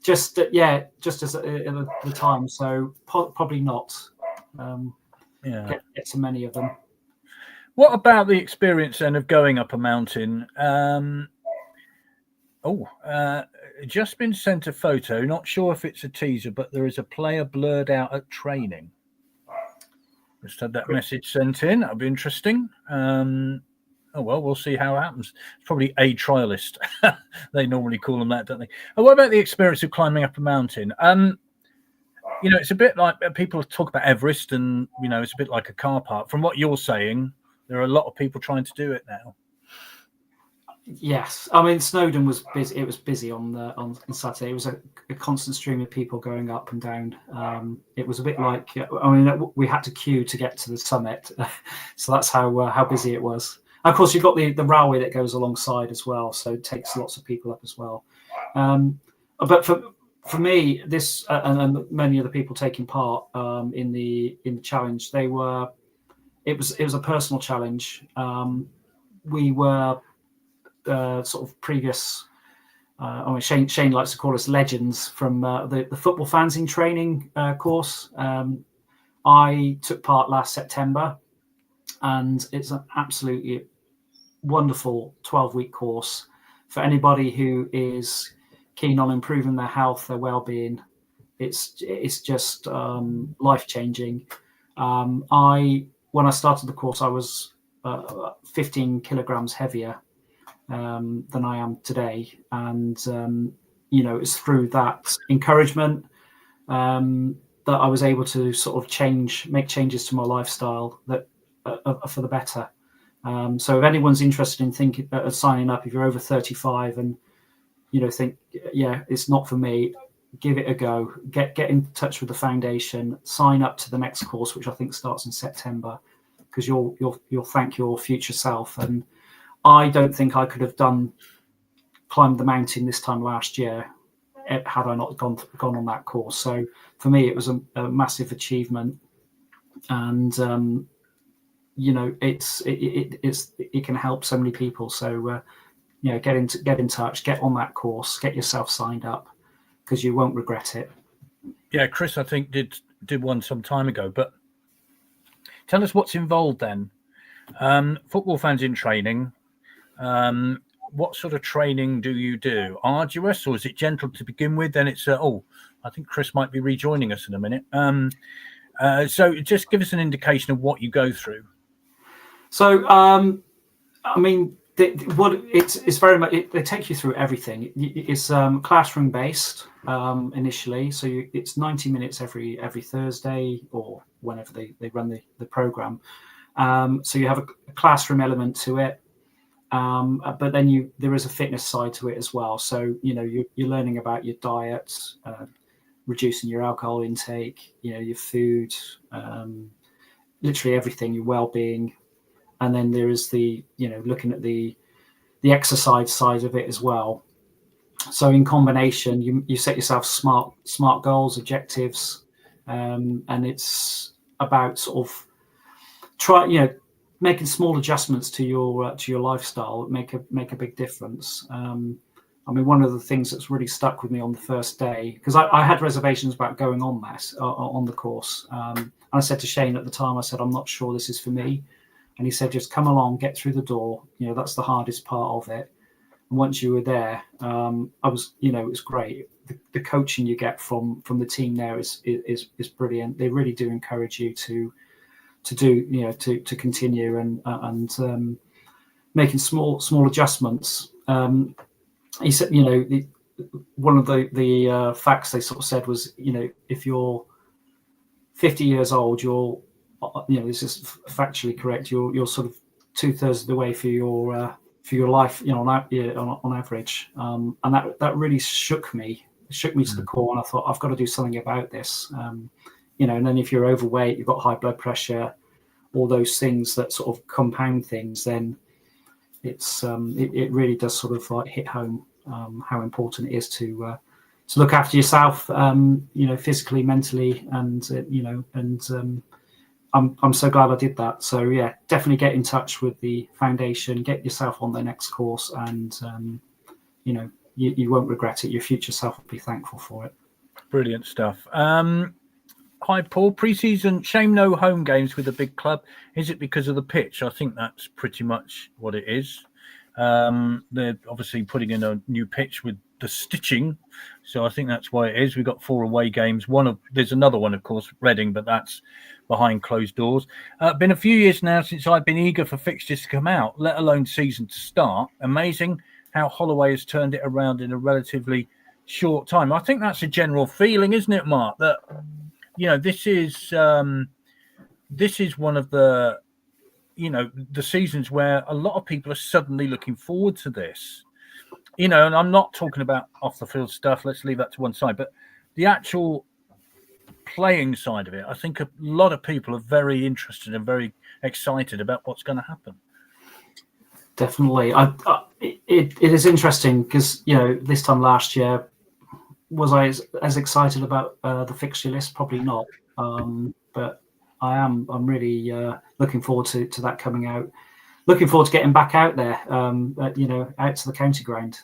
just as at the time. So probably not. Get so many of them. What about the experience then of going up a mountain? Just been sent a photo. Not sure if it's a teaser, but there is a player blurred out at training. Just had that message sent in. That'll be interesting. We'll see how it happens. It's probably a trialist. They normally call them that, don't they? And what about the experience of climbing up a mountain? It's a bit like people talk about Everest, and it's a bit like a car park. From what you're saying, there are a lot of people trying to do it now. Yes, I mean Snowdon was busy. It was busy on Saturday. It was a constant stream of people going up and down. It was a bit like we had to queue to get to the summit, so that's how busy it was. And of course, you've got the railway that goes alongside as well, so it takes lots of people up as well. But for me, this and many of the people taking part in the challenge, it was a personal challenge. We were sort of previous. Shane likes to call us legends from the football fans in training course. I took part last September, and it's an absolutely wonderful 12-week course for anybody who is keen on improving their health, their well-being. It's just life-changing. When I started the course, I was 15 kilograms heavier than I am today, and it's through that encouragement that I was able to sort of make changes to my lifestyle that are for the better. So if anyone's interested in signing up, if you're over 35 and think it's not for me, give it a go. Get in touch with the foundation. Sign up to the next course, which I think starts in September, because you'll thank your future self. And I don't think I could have climbed the mountain this time last year had I not gone on that course. So for me, it was a massive achievement, and it can help so many people. So get in touch, get on that course, get yourself signed up, because you won't regret it. Yeah, Chris, I think did one some time ago. But tell us what's involved then. Football fans in training. What sort of training do you do? Arduous, or is it gentle to begin with? Then it's I think Chris might be rejoining us in a minute. So just give us an indication of what you go through. So it's very much they take you through everything. It's classroom based initially, so it's 90 minutes every Thursday or whenever they run the program. So you have a classroom element to it. But then there is a fitness side to it as well. So, you're learning about your diet, reducing your alcohol intake, your food, literally everything, your well-being. And then there is looking at the exercise side of it as well. So in combination, you set yourself smart goals, objectives, and it's about sort of making small adjustments to your lifestyle make a big difference. I mean, one of the things that's really stuck with me on the first day, because I had reservations about going on the course. And I said to Shane at the time, I said, I'm not sure this is for me. And he said, just come along, get through the door. That's the hardest part of it. And once you were there, it was great. The coaching you get from the team there is brilliant. They really do encourage you to continue and making small adjustments. He said, one of the facts they sort of said was, if you're 50 years old, this is factually correct. You're sort of 2/3 of the way for your life, on average. And that really shook me. It shook me to the core, and I thought, I've got to do something about this. And then if you're overweight, you've got high blood pressure, all those things that sort of compound things, then it really does sort of like hit home how important it is to look after yourself, physically, mentally, and I'm so glad I did that. So yeah, definitely get in touch with the foundation, get yourself on their next course, and you won't regret it. Your future self will be thankful for it. Brilliant stuff. Hi, Paul. Pre-season, shame no home games with a big club. Is it because of the pitch? I think that's pretty much what it is. They're obviously putting in a new pitch with the stitching, so I think that's why it is. We've got 4 away games. There's another one, of course, Reading, but that's behind closed doors. Been a few years now since I've been eager for fixtures to come out, let alone season to start. Amazing how Holloway has turned it around in a relatively short time. I think that's a general feeling, isn't it, Mark? That this is one of the the seasons where a lot of people are suddenly looking forward to this. And I'm not talking about off the field stuff. Let's leave that to one side. But the actual playing side of it, I think a lot of people are very interested and very excited about what's going to happen. Definitely. It is interesting because, this time last year, was I as excited about the fixture list? Probably not. But I'm really looking forward to that coming out. Looking forward to getting back out there, out to the county ground.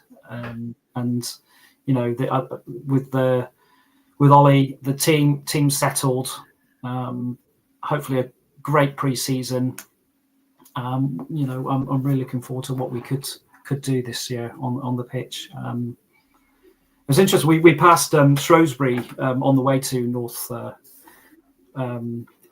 With Ollie, the team settled. Hopefully a great pre-season. I'm really looking forward to what we could do this year on the pitch. It was interesting. We passed Shrewsbury on the way to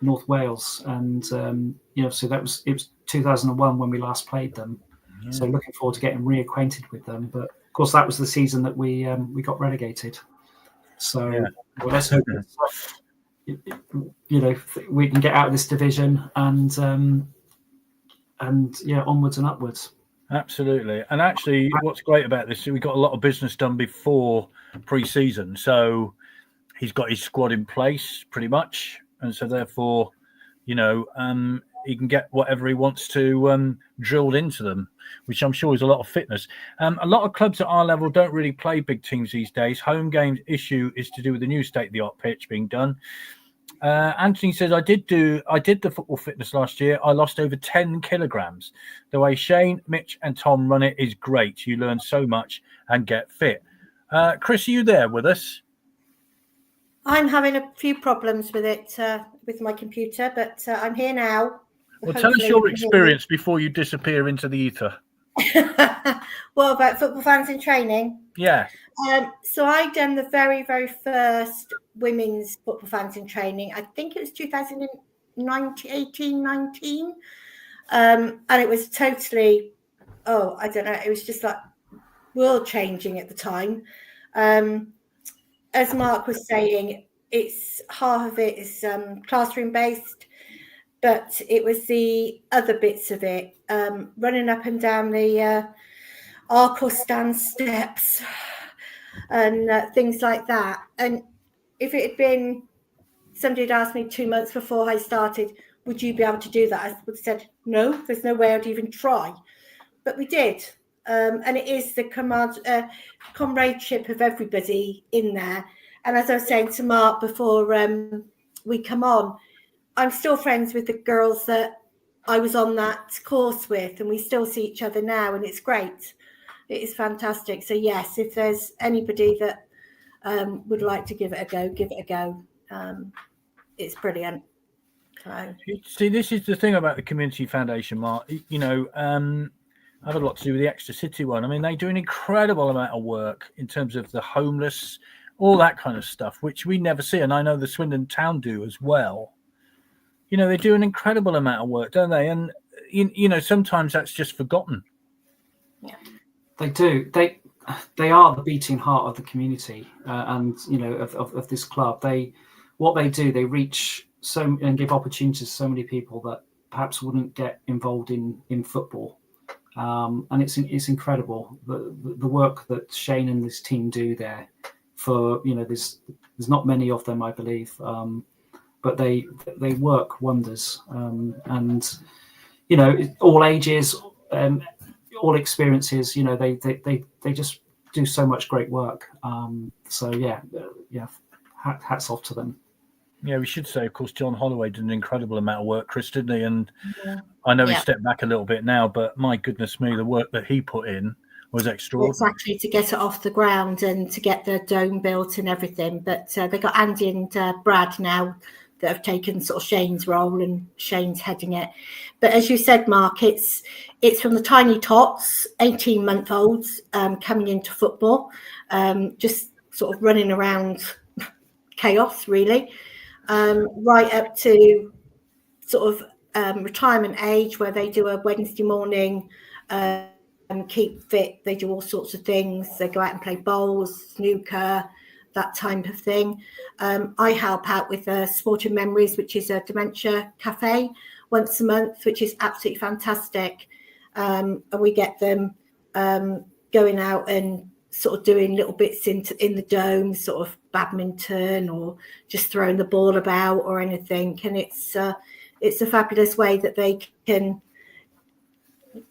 North Wales, and so it was 2001 when we last played them. Yeah. So looking forward to getting reacquainted with them. But of course, that was the season that we got relegated. So let's hope we can get out of this division and onwards and upwards. Absolutely. And actually, what's great about this, we got a lot of business done before pre-season. So he's got his squad in place pretty much. And so therefore, he can get whatever he wants to drilled into them, which I'm sure is a lot of fitness. A lot of clubs at our level don't really play big teams these days. Home games issue is to do with the new state-of-the-art pitch being done. Anthony says, I did the football fitness last year. I lost over 10 kilograms. The way Shane, Mitch and Tom run it is great. You learn so much and get fit. Chris, are you there with us? I'm having a few problems with it, with my computer, but I'm here now. Well, tell us your experience before you disappear into the ether. What about football fans in training? Yeah. So I done the very, very first women's football fans in training. I think it was 2018-19. And it was totally, I don't know. It was just like world changing at the time. As Mark was saying, it's half of it is classroom based, but it was the other bits of it, running up and down the Arcos stand steps and things like that. And if it had been somebody had asked me 2 months before I started, would you be able to do that? I would have said, no, there's no way I'd even try. But we did. and it is the comradeship of everybody in there. And as I was saying to Mark before we come on, I'm still friends with the girls that I was on that course with, and we still see each other now, and it's great. It is fantastic. So yes, if there's anybody that would like to give it a go, give it a go. It's brilliant. So. See, this is the thing about the Community Foundation, Mark. You know, I have a lot to do with the Exeter City one. I mean, they do an incredible amount of work in terms of the homeless, all that kind of stuff, which we never see. And I know the Swindon Town do as well. You know, they do an incredible amount of work, don't they? And, you know, sometimes that's just forgotten. Yeah, they do. They are the beating heart of the community, and, you know, of this club. What they do, they reach and give opportunities to so many people that perhaps wouldn't get involved in football. And it's incredible the work that Shane and his team do there. For, you know, there's not many of them, I believe, but they work wonders, and, you know, all ages, all experiences. You know, they just do so much great work. So yeah, hats off to them. Yeah, we should say, of course, John Holloway did an incredible amount of work, Chris, didn't he? And I know he stepped back a little bit now, but my goodness me, the work that he put in was extraordinary. Exactly, to get it off the ground and to get the dome built and everything. But they got Andy and Brad now that have taken sort of Shane's role, and Shane's heading it. But as you said, Mark, it's from the tiny tots, 18-month-olds coming into football, just sort of running around chaos, really. Right up to sort of retirement age, where they do a Wednesday morning keep fit. They do all sorts of things. They go out and play bowls, snooker, that type of thing. I help out with Sporting Memories, which is a dementia cafe once a month, which is absolutely fantastic. And we get them going out and sort of doing little bits in the dome, sort of badminton or just throwing the ball about or anything. And it's a fabulous way that they can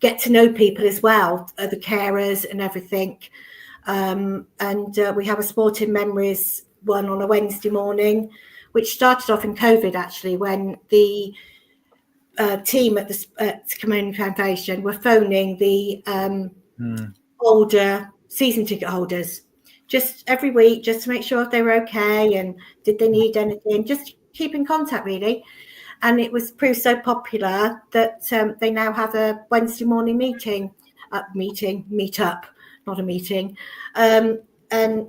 get to know people as well, the carers and everything. And we have a Sporting Memories one on a Wednesday morning, which started off in COVID, actually, when the team at the Community Foundation were phoning the older season ticket holders just every week, just to make sure if they were okay and did they need anything, just keep in contact, really. And it was proved so popular that they now have a Wednesday morning meet up, not a meeting. And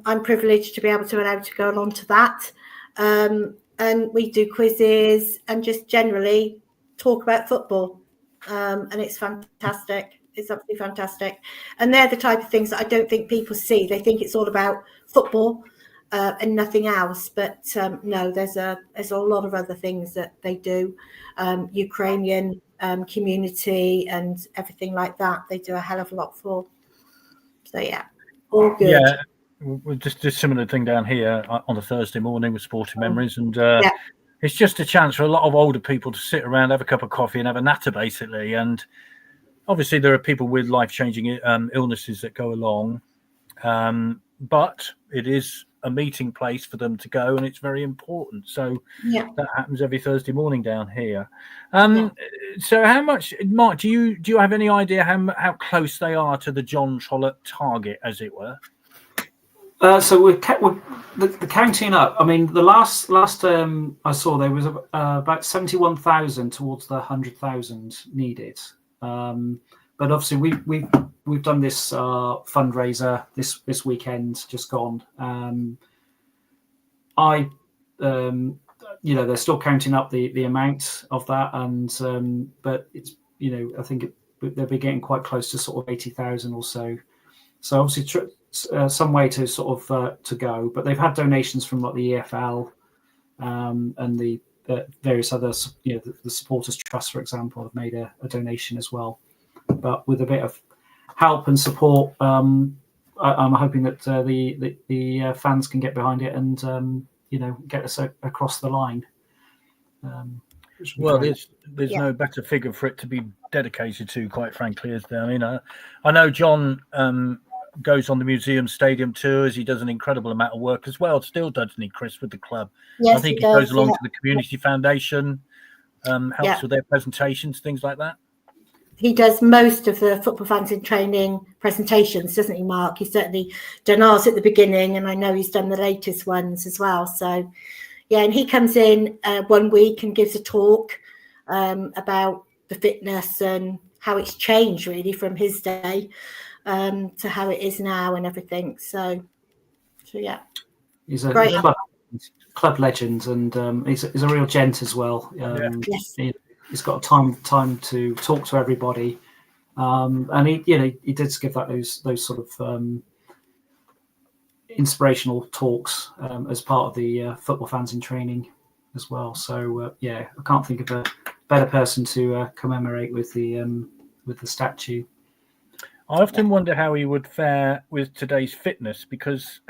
I'm privileged to be able to go along to that. And we do quizzes and just generally talk about football. And it's fantastic. It's absolutely fantastic. And they're the type of things that I don't think people see. They think it's all about football and nothing else. But no, there's a lot of other things that they do. Ukrainian community and everything like that. They do a hell of a lot for. So yeah, all good. Yeah, we're just a similar thing down here on a Thursday morning with Sporting Memories, and it's just a chance for a lot of older people to sit around, have a cup of coffee, and have a natter, basically. And obviously, there are people with life-changing illnesses that go along, but it is a meeting place for them to go, and it's very important. So that happens every Thursday morning down here. So, how much, Mark? Do you have any idea how close they are to the John Trollope target, as it were? So we're the counting up. I mean, the last I saw, there was about 71,000 towards the 100,000 needed. But obviously we've done this fundraiser this weekend just gone. They're still counting up the amount of that, and but it's, I think they'll be getting quite close to sort of 80,000 or so. So obviously some way to sort of to go, but they've had donations from like the EFL and the various other, the Supporters Trust, for example, have made a donation as well. But with a bit of help and support, I'm hoping that the fans can get behind it and get us across the line. which would be Well, great. there's Yeah. no better figure for it to be dedicated to, quite frankly, is there? I mean, I know John goes on the museum stadium tours. He does an incredible amount of work as well. Still, doesn't he, Chris, with the club? Yes, I think he he goes does. along Yeah. to the community foundation, helps Yeah. with their presentations, things like that. He does most of the Football Fans in Training presentations, doesn't he, Mark? He's certainly done ours at the beginning, and I know he's done the latest ones as well. So, yeah, and he comes in 1 week and gives a talk about the fitness and how it's changed really from his day to how it is now and everything. So yeah, He's a great. club legend, and he's a real gent as well. Yes. He's got time to talk to everybody, and he did give that those sort of inspirational talks as part of the Football Fans in Training as well. So I can't think of a better person to commemorate with the statue. I often wonder how he would fare with today's fitness, because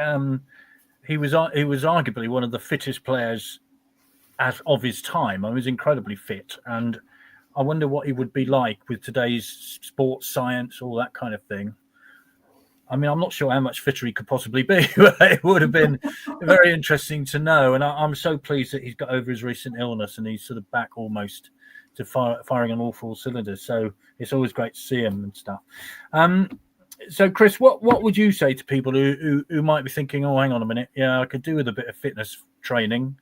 he was arguably one of the fittest players of his time. I was incredibly fit, and I wonder what he would be like with today's sports science, all that kind of thing. I mean, I'm not sure how much fitter he could possibly be, but it would have been very interesting to know. And I'm so pleased that he's got over his recent illness and he's sort of back almost to firing on all four cylinders. So it's always great to see him and stuff. So, Chris, what would you say to people who might be thinking, oh, hang on a minute, yeah, I could do with a bit of fitness training.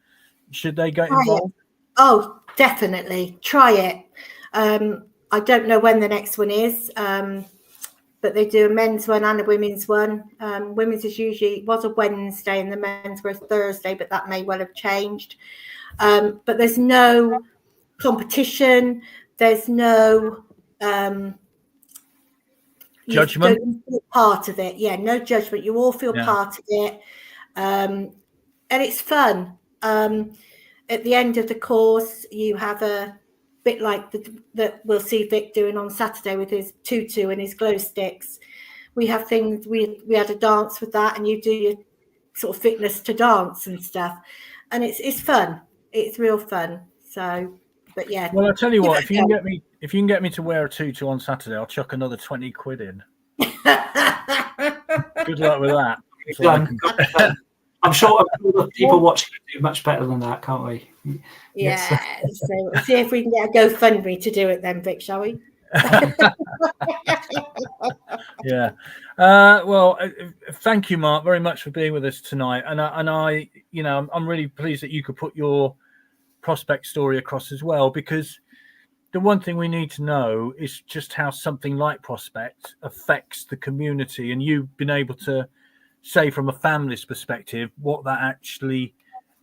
Should they get involved? Oh, definitely. Try it. I don't know when the next one is, but they do a men's one and a women's one. Women's was a Wednesday and the men's was Thursday, but that may well have changed. But there's no competition. There's no judgment. You feel part of it. Yeah, no judgment. You all feel part of it. And it's fun. At the end of the course, you have a bit like that we'll see Vic doing on Saturday with his tutu and his glow sticks. We have things, we had a dance with that, and you do your sort of fitness to dance and stuff. And it's fun. It's real fun. So, but yeah. Well, I'll tell you what, if you can get me to wear a tutu on Saturday, I'll chuck another 20 quid in. Good luck with that. So I'm sure the people watching do much better than that, can't we? Yeah. So we'll see if we can get a GoFundMe to do it then, Vic, shall we? Yeah. Well, thank you, Mark, very much for being with us tonight. And I, I'm really pleased that you could put your prospect story across as well, because the one thing we need to know is just how something like Prospect affects the community, and you've been able to say from a family's perspective what that actually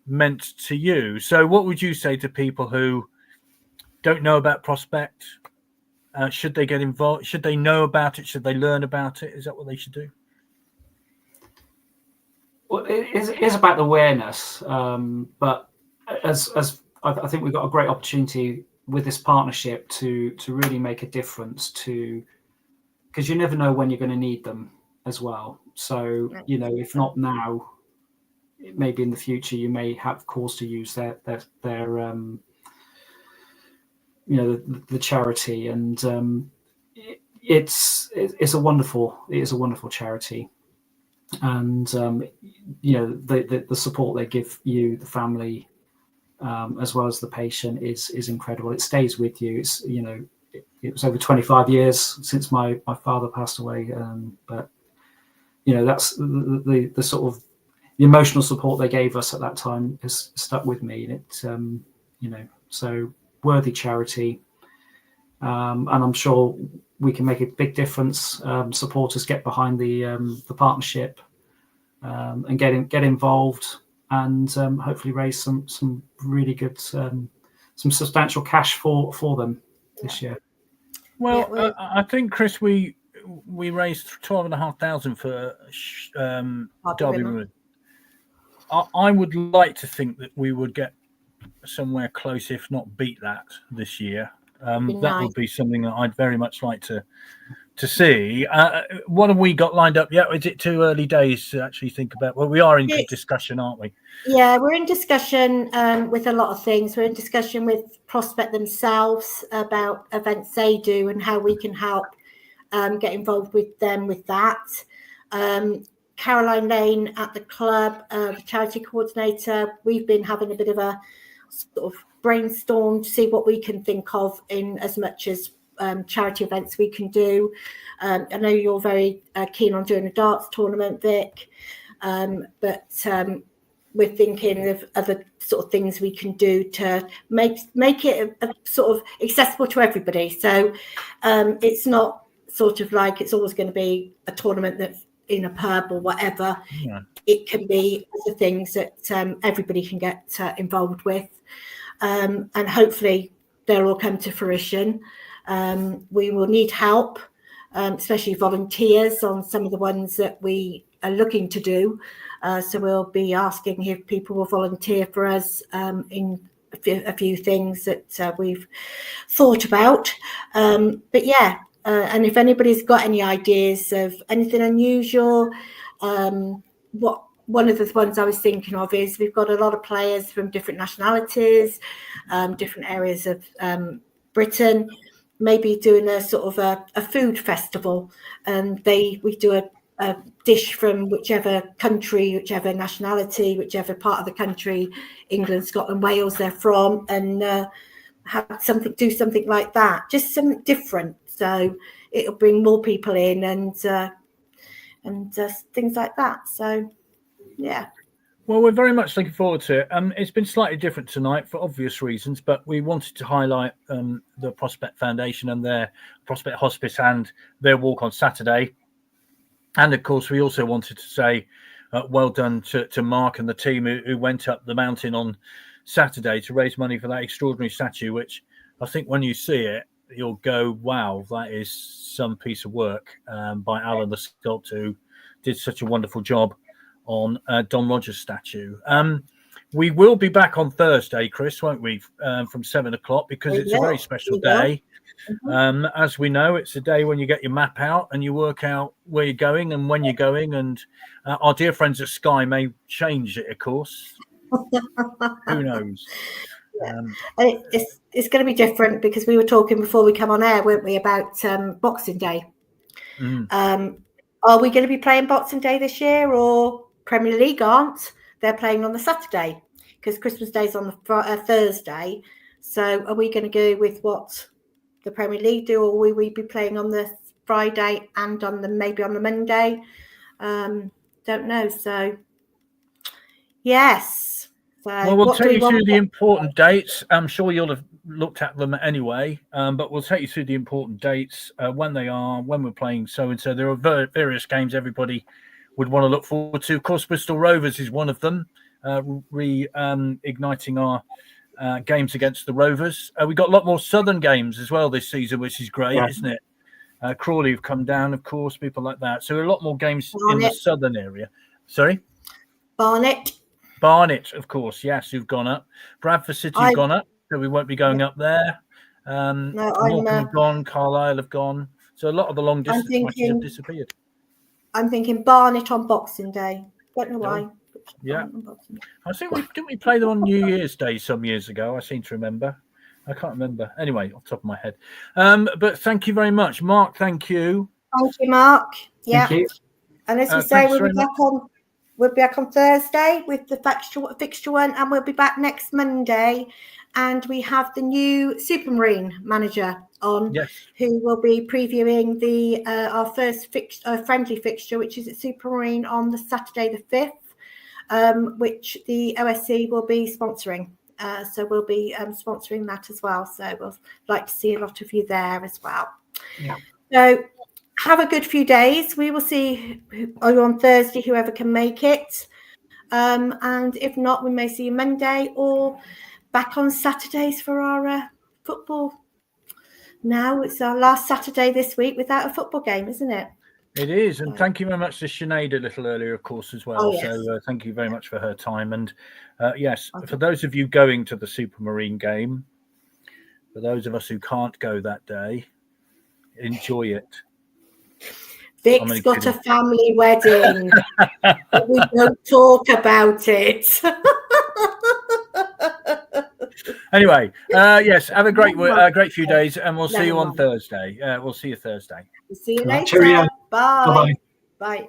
meant to you. So what would you say to people who don't know about Prospect? Should they get involved? Should they know about it? Should they learn about it? Is that what they should do? Well, it is about awareness, but as I think we've got a great opportunity with this partnership to really make a difference, because you never know when you're going to need them as well. So, if not now, maybe in the future you may have cause to use their the charity, and it is a wonderful charity, and the support they give you, the family, as well as the patient, is incredible. It stays with you. It was over 25 years since my father passed away, but that's the sort of the emotional support they gave us at that time has stuck with me. And it so worthy charity, and I'm sure we can make a big difference. Supporters get behind the partnership, and get involved, and hopefully raise some really good, some substantial cash for them this year. Well, I think, Chris, we raised 12,500 for Derby Women. I would like to think that we would get somewhere close, if not beat that, this year. That would be something that I'd very much like to to see. What have we got lined up yet? Is it too early days to actually think about? Well, we are in good discussion, aren't we? Yeah, we're in discussion with a lot of things. We're in discussion with Prospect themselves about events they do and how we can help get involved with them with that. Caroline Lane at the club, the charity coordinator, we've been having a bit of a sort of brainstorm to see what we can think of in as much as charity events we can do. I know you're very keen on doing a darts tournament, Vic, but we're thinking of other sort of things we can do to make it a sort of accessible to everybody. So it's not sort of like it's always going to be a tournament that's in a pub or whatever. Yeah. It can be other things that everybody can get involved with, and hopefully they'll all come to fruition. We will need help, especially volunteers on some of the ones that we are looking to do. So we'll be asking if people will volunteer for us in a few things that we've thought about. But yeah, and if anybody's got any ideas of anything unusual, what one of the ones I was thinking of is we've got a lot of players from different nationalities, different areas of Britain, maybe doing a sort of a food festival, and we do a dish from whichever country, whichever nationality, whichever part of the country, England, Scotland, Wales they're from, and do something like that, just something different. So it'll bring more people in and things like that. So yeah. Well, we're very much looking forward to it. It's been slightly different tonight for obvious reasons, but we wanted to highlight the Prospect Foundation and their Prospect Hospice and their walk on Saturday. And of course, we also wanted to say well done to Mark and the team who went up the mountain on Saturday to raise money for that extraordinary statue, which I think when you see it, you'll go, wow, that is some piece of work by Alan, the sculptor, who did such a wonderful job on Don Rogers' statue. We will be back on Thursday, Chris, won't we, from 7 o'clock, because it's a very special day. As we know, it's a day when you get your map out and you work out where you're going and when you're going. And our dear friends at Sky may change it, of course. Who knows? Yeah. It's going to be different because we were talking before we come on air, weren't we, about Boxing Day. Are we going to be playing Boxing Day this year, or Premier League aren't? They're playing on the Saturday because Christmas Day's on the Thursday. So are we going to go with what the Premier League do, or will we be playing on the Friday and maybe on the Monday? Don't know. So yes. So well, we'll take you through the important dates. I'm sure you'll have looked at them anyway, but we'll take you through the important dates, when they are, when we're playing so-and-so. There are various games everybody would want to look forward to. Of course, Bristol Rovers is one of them, igniting our games against the Rovers. We've got a lot more Southern games as well this season, which is great, isn't it? Crawley have come down, of course, people like that. So a lot more games in the Southern area. Sorry? Barnet, of course, yes, who've gone up. Bradford City have gone up, so we won't be going up there. Morecambe have gone, Carlisle have gone. So a lot of the long distance matches have disappeared. I'm thinking Barnet on Boxing Day. Don't know why. Yeah. I think didn't we play them on New Year's Day some years ago? I seem to remember. I can't remember. Anyway, off the top of my head. But thank you very much. Mark, thank you. Thank you, Mark. Yeah. Thank you. And as we say, we'll be back on Thursday with the fixture one, and we'll be back next Monday. And we have the new Supermarine manager on, who will be previewing our first friendly fixture, which is at Supermarine on the Saturday the 5th, which the OSC will be sponsoring. So we'll be sponsoring that as well. So we'll like to see a lot of you there as well. Yeah. So have a good few days. We will see you on Thursday, whoever can make it. And if not, we may see you Monday or back on Saturdays for our football. Now it's our last Saturday this week without a football game, isn't it? It is. And thank you very much to Sinead a little earlier, of course, as well. So thank you very much for her time. And yes, for those of you going to the Supermarine game, for those of us who can't go that day, enjoy it. Vic's only got kidding. a family wedding. But we don't talk about it. Anyway, yes, have a great great few days, and we'll see you on Never mind. Thursday. We'll see you Thursday. See you Right, later. cheerio. Bye. Bye-bye. Bye.